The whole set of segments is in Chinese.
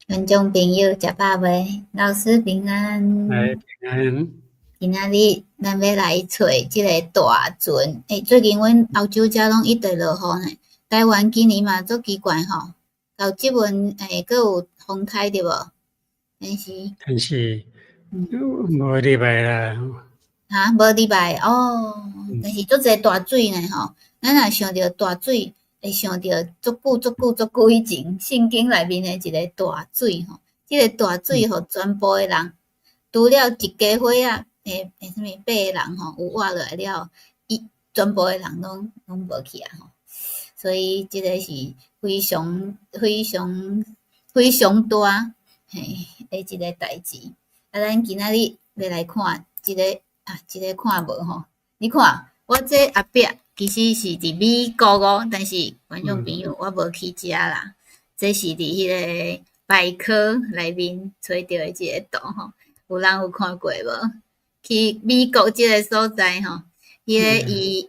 观众朋友食饱未？老师平来安。平安。今仔日咱要来找即个大船。最近阮澳洲遮拢一直落雨呢。台湾今年嘛足奇怪吼，到即阵佫有风台对无？但是但是嗯无礼拜啦。无礼拜哦，嗯但是足济大水呢吼。咱若想着大水，会想着足久以前圣经内面诶一个大水吼。即个大水嗯互全部诶人，除了一家伙仔啥物8个人吼有活落来了，伊全部诶人拢无去啊吼。所以即个是非常大诶一个代志。咱今仔日要来看即个看无吼。你看我这后壁其实是伫美国哦，但是观众朋嗯，友我无去遮啦。这是伫迄个百科内面找到诶一个图吼，有人有看过无？去美国即个所在吼，迄个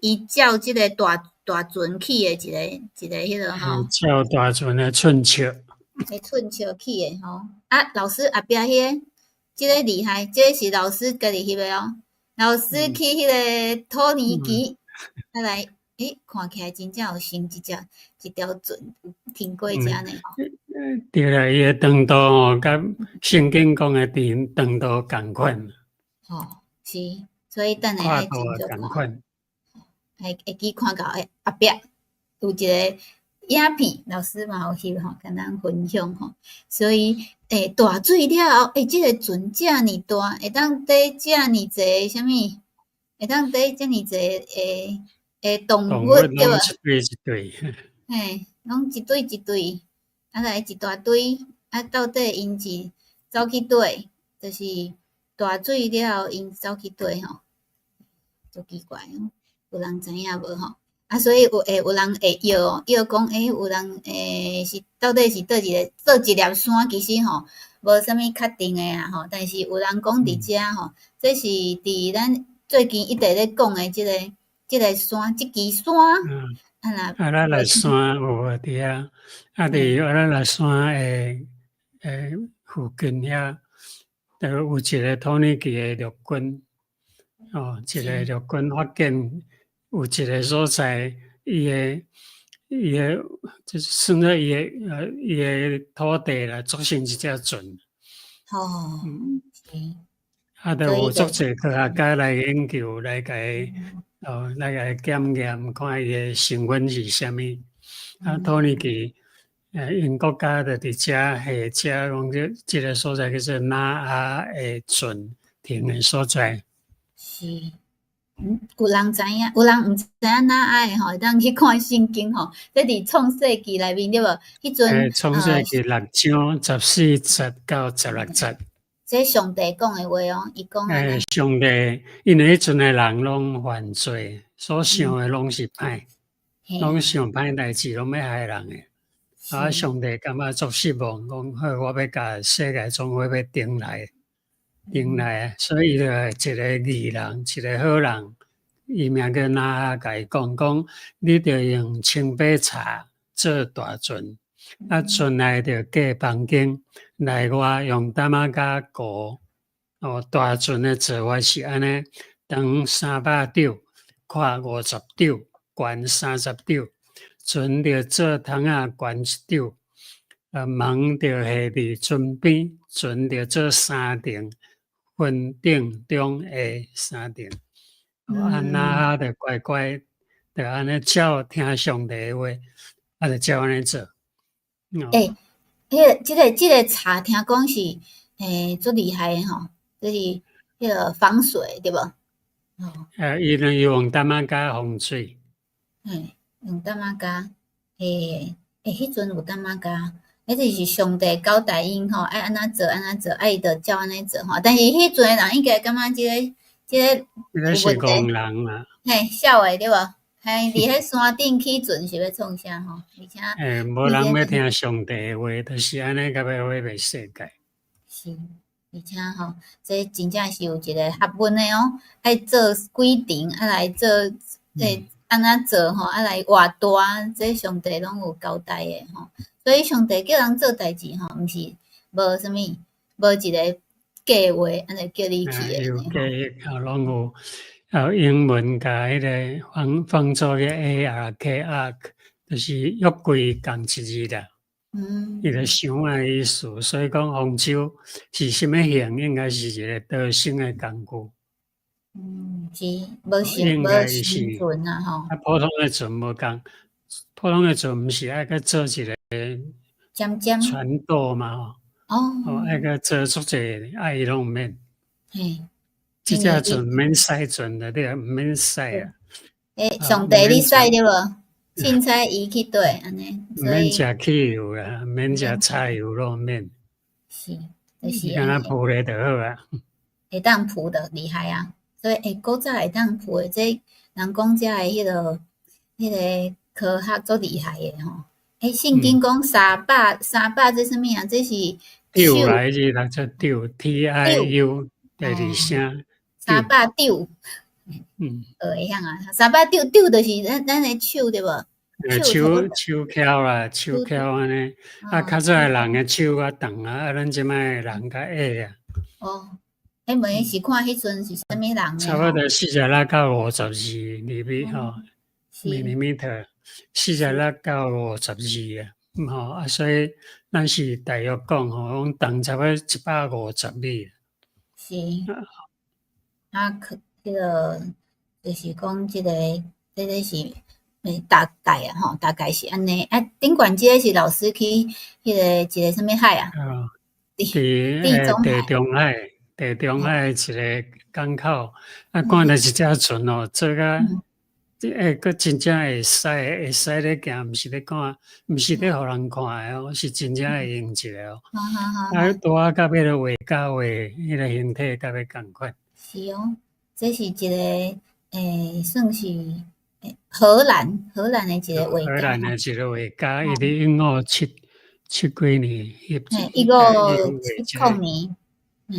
伊照即个大船去诶一个迄落吼，照大船的寸尺。寸笑去诶吼。老师后壁迄个，即个厉害，即个是老师家己翕诶哦。老师嗯去迄个土耳嗯，其，来，看起来真正有成一条船停过遮嗯，呢吼。对啦，伊的长度吼，甲圣经讲的长度共款，吼，是，所以等下爱跨度也真少看。共款。会记看到后壁有一个影片，老师嘛有翕吼，甲咱分享吼。所以大水了后，即个船遮尔大，会当缀遮尔济啥物？会当缀遮尔济动动物物对无？拢一对一对。拢一堆一堆，来一大堆，到底因是走去佗？就是大水了后，因走去佗吼？足奇怪哦，有人知影无吼？所以有人会摇哦，摇讲有人是到底是倒一粒山，其实吼无啥物确定诶啦吼。但是有人讲伫嗯遮吼，这是伫咱最近一直咧讲诶即个山，即支山嗯，若啊，咱来袂山有伫遐，嘿，伫咱来山附近遐，就有一个土耳其的陆军。一个是陆军发现有一个所在，伊的就是算做伊的土地啦，组成一只船。吼，嗯，是，就所以就有足侪科学家来研究，来检验，看伊的成分是啥物。土耳嗯。其因国家就伫遮下遮讲即个所在叫做纳阿的船停的所在。是，有人知影，有人毋知影哪爱吼，会当去看圣经吼。这伫创世纪内面对无？迄阵创世纪6章14节到16节。这上帝讲诶话哦，伊讲安那，上帝因为迄阵诶人拢犯罪，所想嗯，诶拢是歹，拢嘿，想歹代志，拢要害人诶。是，上帝感觉足失望，讲好，我要甲世界总会要定来，所以伊就一个义人，一个好人，伊名叫拿甲伊讲，你着用青白茶做大船，船内着架房间，内外用淡仔甲糊。大船的做法是安尼：长300丈，宽50丈，悬30丈。船着做窗仔悬1丈，门着下伫船边，船着做3层，分顶中下3层。嗯，那着乖乖，着安尼照听上帝的话，就照安尼做。诶，即个茶听讲是足厉害诶吼，就是迄个防水对无？哦，伊用淡仔甲防水。用淡仔胶，迄阵有淡仔胶，迄就是上帝交代因吼，爱安怎做安怎做，伊就照安尼做吼。但是迄阵诶人应该感觉即个迄个有问题，是戆人嘛。笑诶对无？伫迄山顶起船是要创啥吼？而且无人要听上帝的话，就是安尼，甲要毁灭世界。是，而且吼，这真正是有一个学问诶哦，爱做规定，来做嗯安怎做吼，来活大，这上帝拢有交代诶吼。所以上帝叫人做代志吼，毋是无啥物，无一个计划安尼叫你去有的计划，拢有英文甲迄个放做个 ARK，就是约柜共一字啦。伊就想啊意思，所以讲方舟是啥物形，应该是一个倒升的工具。是无应该是时阵啊吼，普通的船无共，普通的船毋是爱去做一个尖尖船舵嘛吼，爱去做足济，伊拢毋免。嘿，即只船免驶船的，你毋免驶啊。上帝你驶对无？凊彩伊去对安尼，毋免所以食汽油啊，毋免食柴油咯，免。是，就是敢若浮咧就好啊。会当浮的厉害啊！所以古早会当浮的，这人讲遮的迄个科学足厉害的吼。圣经讲三百这啥物啊？这是丢来字读做丢 ，TIU 第二声。300丢，会晓啊？300丢就是咱的手对无？手翘啦，手翘安尼。较早的人的手较长啊，咱即摆人较矮啊。问是看迄阵是啥物人差不多46到52厘米吼，millimeter， 46到52啊，所以咱是大约讲吼，讲重差不多150米。是，迄个就是讲即个，这是大概啊吼，大概是安尼。顶管即个是老师去迄个一个啥物海啊？地中海一个港口，看到一只船哦，做甲佫真正会使咧行，毋是咧看，毋是咧互人看诶哦，是真正会用一个哦。拄啊，甲迄个画家画迄个形体，甲要共款。是哦，这是一个算是荷兰的一个画家。荷兰的一个画家，伊伫1577几年1570年。伊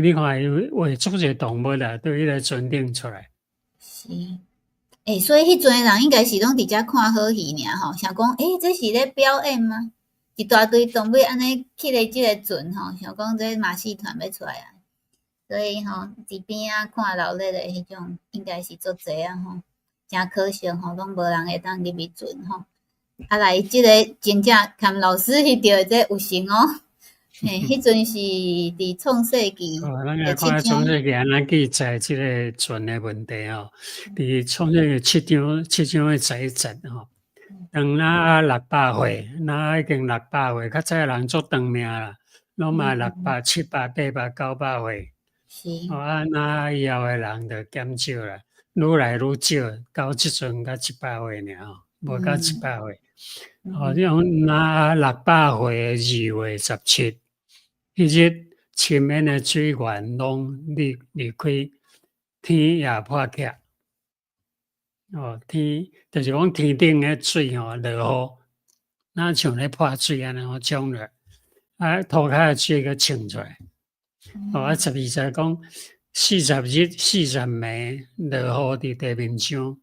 你看伊画足侪动物啦，对迄个船顶出来。是，所以迄阵诶人应该是拢伫遮看好戏尔吼，想讲，这是咧表演吗？一大堆动物安尼去咧即个船吼，想讲这马戏团要出来啊，所以吼伫边仔看热闹诶迄种，应该是足侪啊吼，真可惜吼，拢无人会当入去船吼。来即个真正含老师翕到这有成哦。迄阵是伫创世纪，咱来看创世纪安怎记载即个船的问题吼。伫创世纪七章的11节吼，当600岁，已经600岁，较早人足长命啦，拢嘛600、700、800、900岁。是。以后的人就减少啦，愈来愈少，到即阵到100岁尔吼，无到700岁。你讲600岁2月17。迄日深面的水源拢离开，天也破起。天就是讲天顶的水落雨，那像咧破水安尼冲落，涂骹的水个冲出来。12节讲40日40暝落雨伫地面上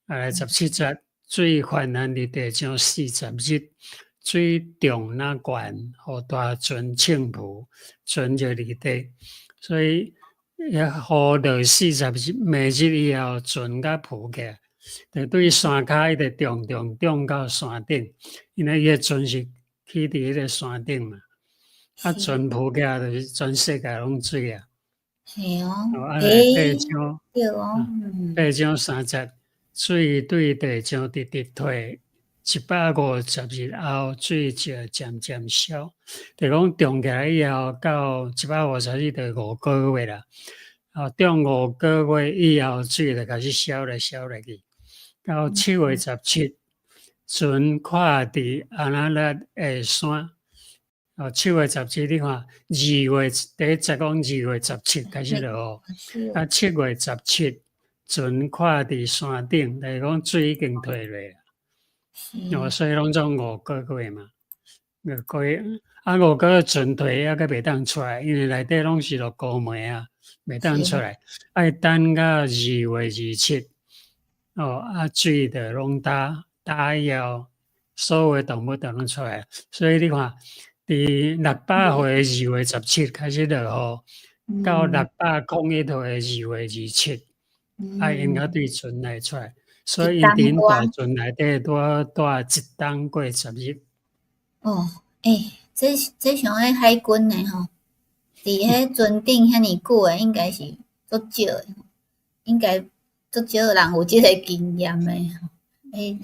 ，17节水泛滥伫地上40日。水中那悬，互大船浸浮，船就离地。所以雨落40暝日以后，船甲浮起来，就对山骹一直中到山顶，因为伊个船是起伫迄个山顶嘛。船浮起来就是全世界拢水啊。系哦。8章3节，水对地上直直退。150日后，水就渐渐消。就讲中起来以后，到150日就5个月啦。中5个月以后，水就开始消来去。到7月17，船看伫安那勒下山。7月17，你看2月第一节讲2月17开始落雨。7月17，船看伫山顶，就是讲水已经退落啦。所以拢总5个月嘛，5个月，5个月船退还佫袂当出来，因为内底拢是落高梅啊，袂当出来，爱等到2月27，水就拢打以后，所有的动物都拢出来，所以你看伫600岁2月17开始落雨，到601岁2月27，因个对船来出来，所以因伫大船内底带1冬过10日。哦，这像迄海军诶吼，伫迄船顶遐尼久诶，应该是足少诶，应该足少人有即个经验诶，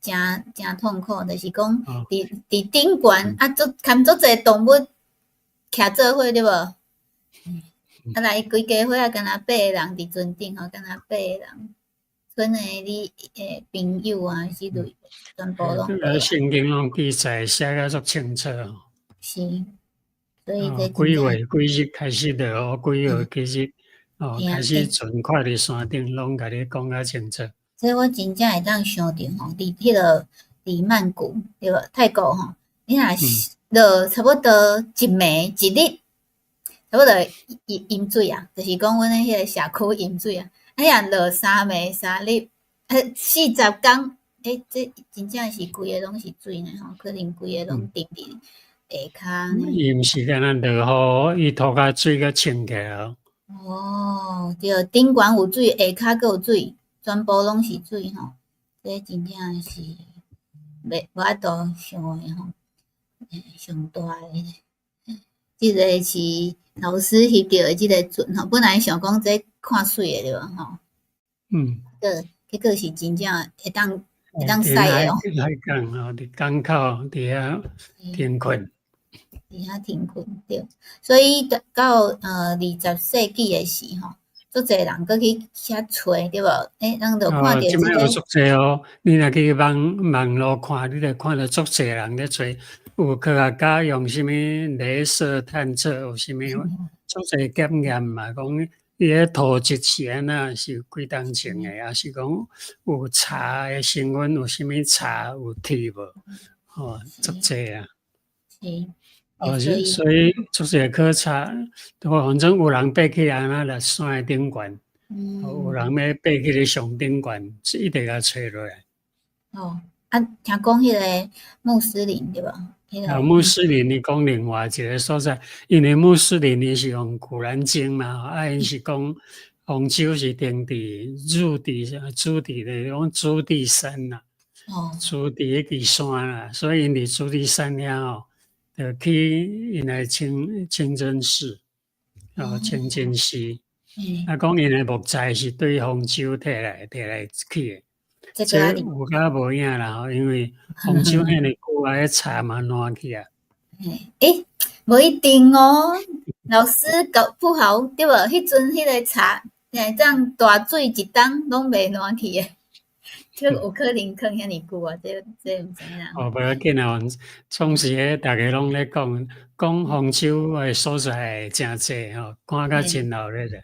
真痛苦，就是讲伫顶悬牵足侪动物徛做伙对无？来规家伙敢若8个人伫船顶吼，敢若8个人，剩诶你诶朋友啊，之类全部拢过。圣经拢记载写甲足清楚。是，所以这几月几日开始落雨，几月几日开始船快伫山顶，拢甲你讲较清楚。所以我真正会当想着吼，伫迄落伫曼谷对无？泰国吼，你若落差不多一暝一日，差不多淹水啊，就是讲阮诶迄个社区淹水啊。若落3暝3日，40工，这真正是规个拢是水呢吼，可能规个拢沉伫下骹呢。伊毋是干那落雨，伊涂骹水甲清起来哦。哦，对，顶悬有水，下骹佫有水，全部拢是水吼。这真正是无法度想诶吼，上大诶。即个是老师翕到诶即个船吼，本来想讲这看水诶对无吼？结果是真正会当驶诶哦。海港吼，伫港口伫遐停困。伫遐停困对，所以到20世纪诶时吼，足侪人佫去遐找对无？咱就看着即个。有足侪哦，你若去网络看，你就看到足侪人咧做，有科学家用啥物镭射探测，有啥物足侪检验嘛？讲伊迄土质是安那，是几冬前诶，还是讲有茶诶成分，有啥物茶有铁无？足侪啊。是。所以足侪考察，反正有人爬起来安那落山诶顶悬。有人要爬去咧上顶悬，一直甲找落来。听讲迄个穆斯林对吧？穆斯林你讲另外一个所在，因为穆斯林伊是用古兰经嘛，因是讲方舟是定伫主地咧，讲主地山啦，主地迄支山啦，所以因伫主地山遐就去因来清真寺，清真寺。讲因诶木材是对方舟摕来去诶，这有甲无影啦，因为方舟遐尼久啊，迄茶嘛烂去啊。无一定哦，老师搞不好对无？迄阵迄个茶，这样大水一冬拢袂烂去诶。这有可能放遐尼久啊？这毋知影。无要紧啊，总是迄逐个拢咧讲方舟诶所在真济吼，看甲真热烈的。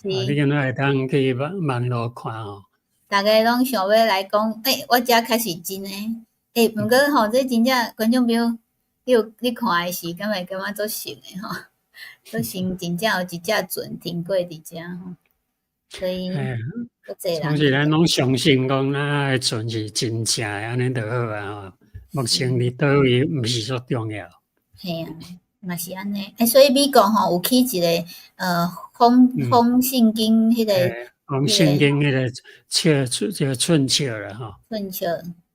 你今仔会当去网络看吼。逐个拢想要来讲，我遮开始真诶。毋过吼，这真正观众朋友，你看诶时，敢会感觉足神诶吼，足神真正有一只船停过伫遮吼，所以足侪人。总是咱拢相信讲，咱诶船是真正诶，安尼就好啊。目前伫倒位毋是足重要。系啊，嘛是安尼。所以美国吼有起一个风圣经迄个。风圣经迄个叫寸尺啦吼。寸尺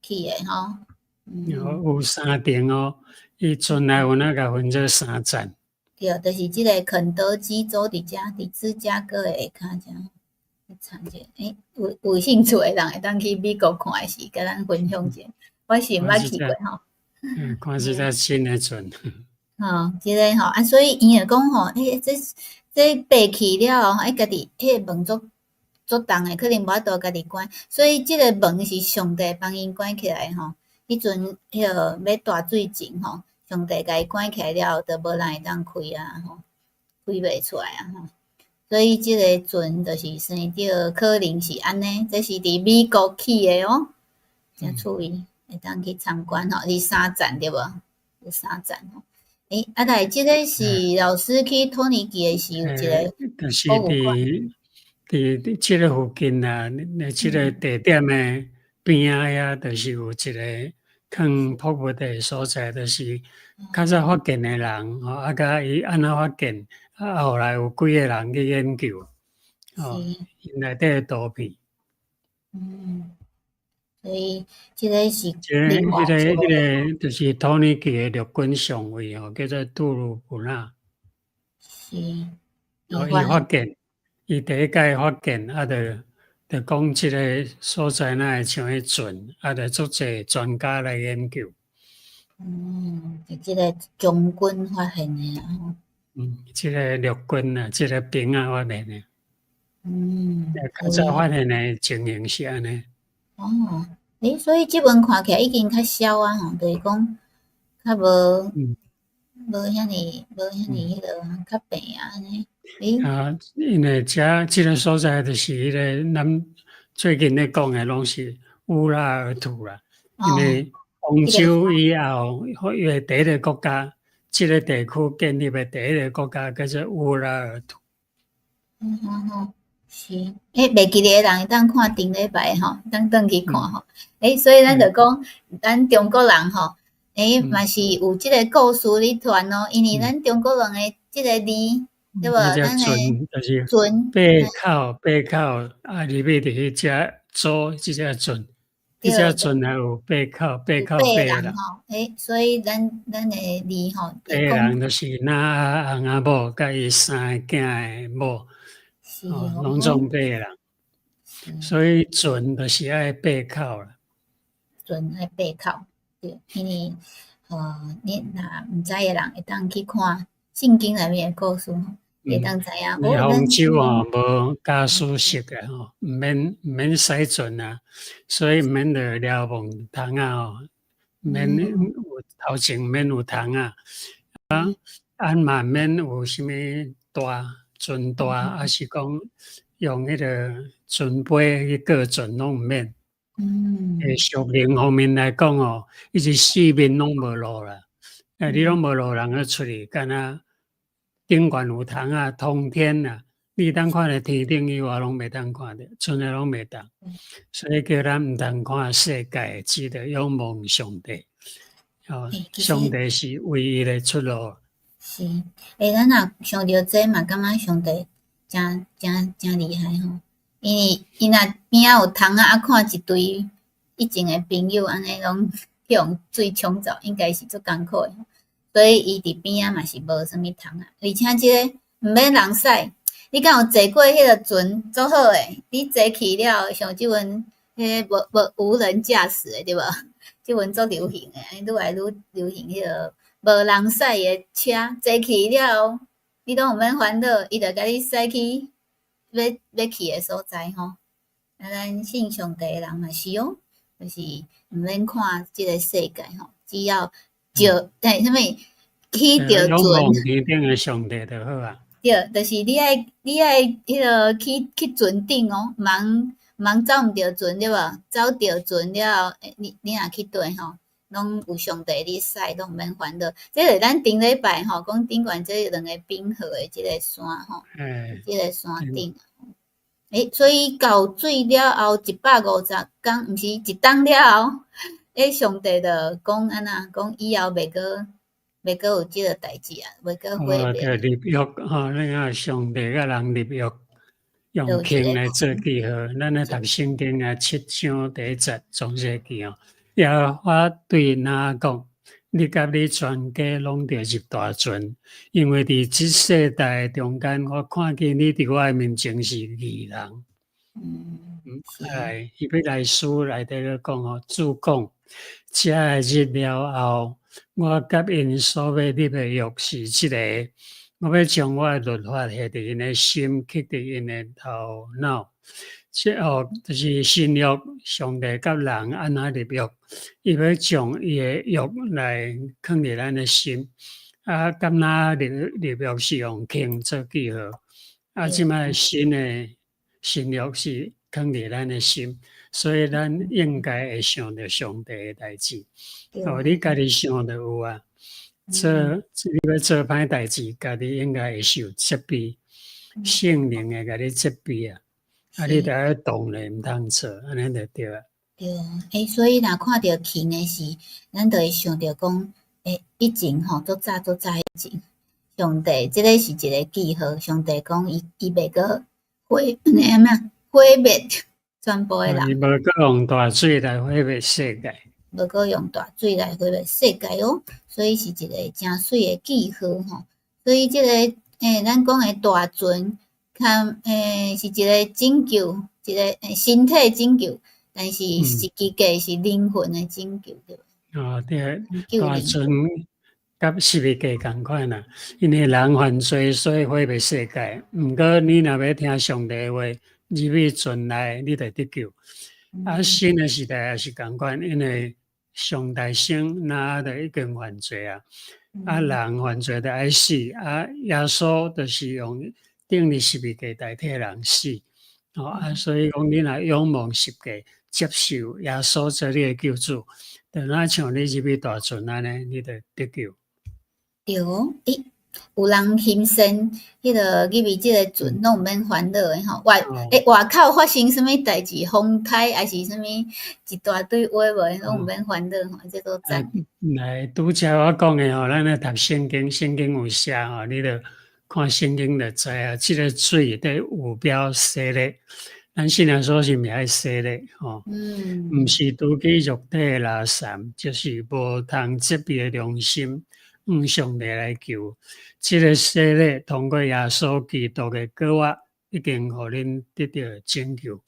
起诶吼。有3点哦，伊船内有那个分做3站。对，就是即个肯德基州伫遮，伫芝加哥诶下骹遮。参者，有兴趣诶人会当去美国看诶时，甲咱分享者。我是毋捌去过吼。看是只新诶船。即个吼，所以伊会讲吼，这爬去了后，家己迄个门足重诶，可能无法度家己关，所以即个门是上帝帮因关起来吼。迄阵迄个要大水前吼，上帝甲伊关起来了，就无人会当开啊吼，开袂出来啊吼。所以即个船就是生着可能是安尼，这是伫美国起诶哦，真趣味，会当去参观吼，是3站对无？有3站吼。来，即个是老师去托尼基诶时有一个，就是伫即个附近啊，即个地点诶边仔遐，就是有一个放瀑布的所在，就是较早发现的人，甲伊安怎发现，后来有几个人去研究，是，因内底的图片，所以这个是即个另外就是土耳其的陆军上尉叫做杜鲁布纳，是伊伊发现，发现，伊第一届发现，就讲即个所在哪会像迄船，就足侪专家来研究。是这个将军发现的啦吼。即个陆军即个兵发现的，较所以早发现的情形是安尼。哦，所以即本看起来已经较少啊吼，就是讲较无嗯无遐尼迄个较平啊安尼。诶，因为即个所在就是迄个咱最近咧讲的，拢是乌拉尔图啦。因哦，为欧即个洲以后，因为第一个国家，即个地区建立的第一个国家叫做乌拉尔图。是，袂记得的人会当看顶礼拜吼，当转去看嗯吼。所以咱就嗯讲，咱中国人吼，嘛嗯是有即个故事咧传咯。因为嗯，咱中国人诶即个字，对无？那只咱诶船就是船，背靠入面就是迄只舟，即只船，迄只对，船也有背有八个靠背啦。人吼。所以咱诶字吼，第个会讲人就是翁仔某甲伊三个囝诶某，是拢哦，总八个人，是所以船就是爱背靠啦。船爱背靠，对，因为你若毋知诶人会当去看圣经内面诶故事吼，会当知影你咱方舟无驾驶室诶毋免驶船啊，所以毋免着瞭望窗啊免有头前免有窗啊，嘛免有啥物大船大，还是讲用迄个船杯去过船拢毋免。属灵方面来讲伊是四面拢无路啦。你拢无路通出去，干那顶悬有窗啊，通天啊，你当看着天顶以外拢袂当看着，剩诶拢袂当。所以叫咱毋通看世界，只得仰望上帝。其实上帝是唯一诶出路。是，咱若想着这嘛，感觉上帝真厉害吼。因为伊若边仔有窗啊，看一堆以前诶朋友安尼拢去用水冲走，应该是足艰苦诶。所以伊伫边仔嘛是无啥物窗啊，而且即个毋免人驶。你敢有坐过迄个船？足好诶！你坐去了，像即阵迄个无人驾驶诶，对无？即阵足流行诶，愈来愈流行迄个无人驶诶车，坐去了，你拢毋免烦恼，伊着甲你驶去要去诶所在吼。咱信上帝诶人嘛是哦，就是毋免看即个世界吼，只要就啥物去着仰船。望天顶诶上帝就好啊。对，就是你爱迄个去船顶哦，茫走毋着船对无？走着船了后，你若去佗吼，拢有上帝你驶，拢毋免烦恼。即个咱顶礼拜吼，讲顶悬即两个冰河诶即个山吼，即个山顶。所以到水了后150工，毋是一冬了后，上帝就讲安那，讲以后袂有即个代志啊，袂毁灭。着立约你看上帝甲人立约，用就一个经来做记号。咱咧读圣经7章第1节创世记耶和华对哪讲：你甲你全家拢着入大船，因为伫即世代中间，我看见你伫我诶面前是义人。是伊要来书内底咧讲主讲，这个日了后，我甲因所要立的约是即个，我要将我的律法下伫因的心，刻伫因的头脑。就是新约，上帝甲人安怎立约，伊要将伊的约来放伫咱的心。敢若立约是用经做记号，即摆新约是放伫咱的心，所以咱应该会想着上帝的代志。你家己想着有啊，你要做歹代志，家己应该会受责备，圣灵会甲你责备啊。你着要动咧，毋通做，安尼就对啊。对，所以若看着轻诶事，咱就会想着讲，以前吼，足早以前，上帝即个是一个记号，上帝讲伊袂个毁灭全部诶伊人，无阁用大水来毁灭世界。无过用大水来毁灭世界哦，所以是一个诚水诶记号吼。所以即个咱讲诶大船，是一个拯救，一个身体拯救，但是实际是灵魂诶拯救，对吧？对，救灵大船甲是物价共款啦，因为人犯罪，所以毁灭世界。毋过你若要听上帝话，入去船内，你就得救。新的时代也是共款，因为上帝生，那就已经犯罪啊。人犯罪就爱死，耶稣就是用定立十字架代替人死。所以讲你若仰望十架，接受耶稣做你的救主，就那像你入去大船安尼，你就得救。对哦，有人牺牲，迄个入去即个船，拢毋免烦恼诶吼。外口发生啥物代志，风台还是啥物一大堆话无，拢毋免烦恼吼，这都赞。来拄则我讲诶吼，咱咧读圣经，圣经有写吼，你着看圣经就知啊。即个水伫有标洗咧，咱信仰所是毋爱洗咧吼，毋是拄起肉体诶垃圾，就是无通责备诶良心，上帝来救。即个洗咧，通过耶稣基督诶救活，已经互恁得到拯救，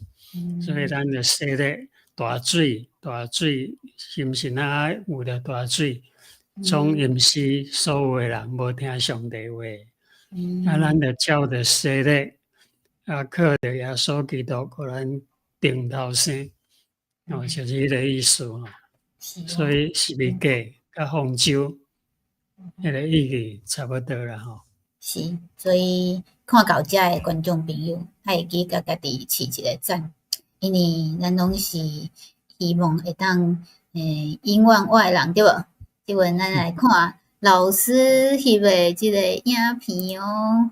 所以咱着洗咧。大水是毋是哪有着大水？总淹死所有诶人，无听上帝话。咱着照着洗礼，靠着耶稣基督，互咱顶头生，就是迄个意思吼。所以十字架甲方舟，迄个意义差不多啦吼。是，所以看到遮诶观众朋友，爱会记甲家己饲一个赞，因为咱拢是希望会当永远爱人对无？即阵咱来看老师翕诶即个影片哦。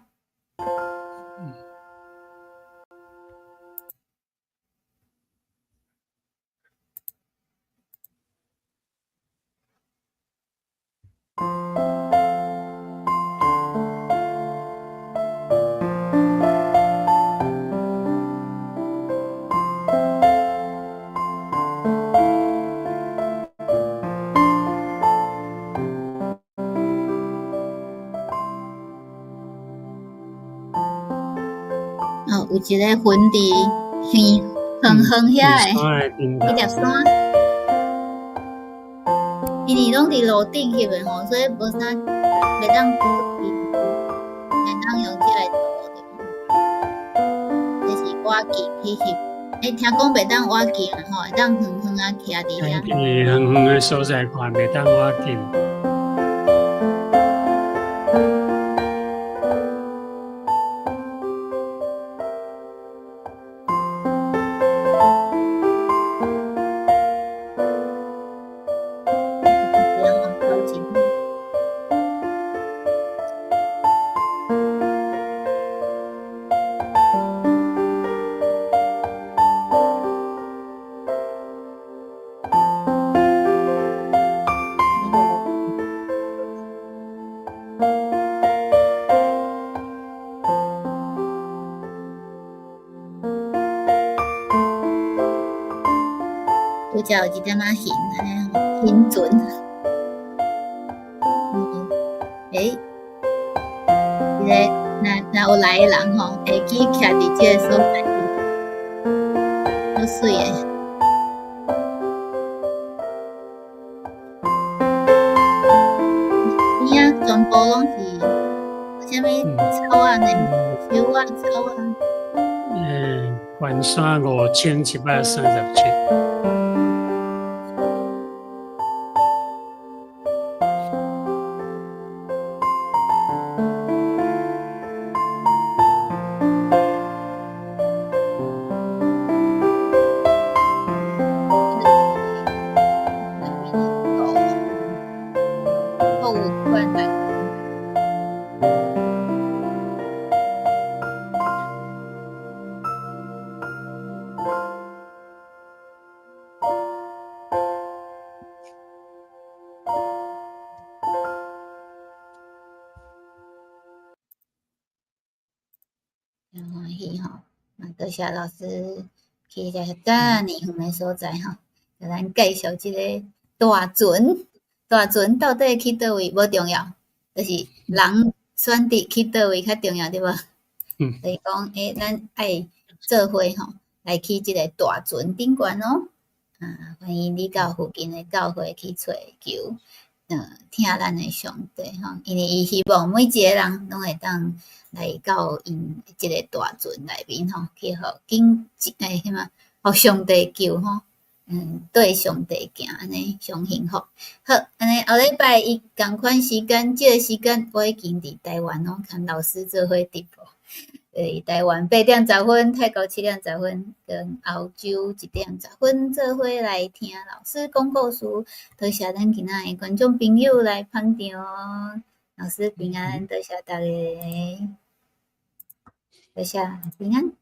有一个坟地，远远遐诶，迄粒山，因为拢伫路顶翕诶吼，所以无啥袂当袂当用即个图，就是我镜去翕。听讲袂当我镜吼，会当远远啊徛伫遐。远远诶所在看，袂当我近。拄则有一点仔形安尼吼，形船。即个若有来诶人吼，会记徛伫即个所在，好水诶。边仔全部拢是啥物草啊呢？树啊草啊。环山5137。喜吼，多谢老师去遮遮尔远的所在吼，甲咱介绍即个大船。大船到底去倒位无重要，就是人选择去倒位较重要，对无？就是讲，咱爱做伙吼，来去即个大船顶悬哦。欢迎你到附近的教会去找求，听咱的上帝吼，因为伊希望每一个人拢会当来到因即个大船内面吼，去互什么，互上帝救吼。对上帝行安尼上幸福。好，安尼后礼拜伊共款时间，即个时间我已经伫台湾咯，跟老师做伙直播。台湾8:10，泰国7:10，跟澳洲1:10，做伙来听老师讲故事。多谢咱今仔的观众朋友来捧场，老师平安，多谢大家，多谢平安。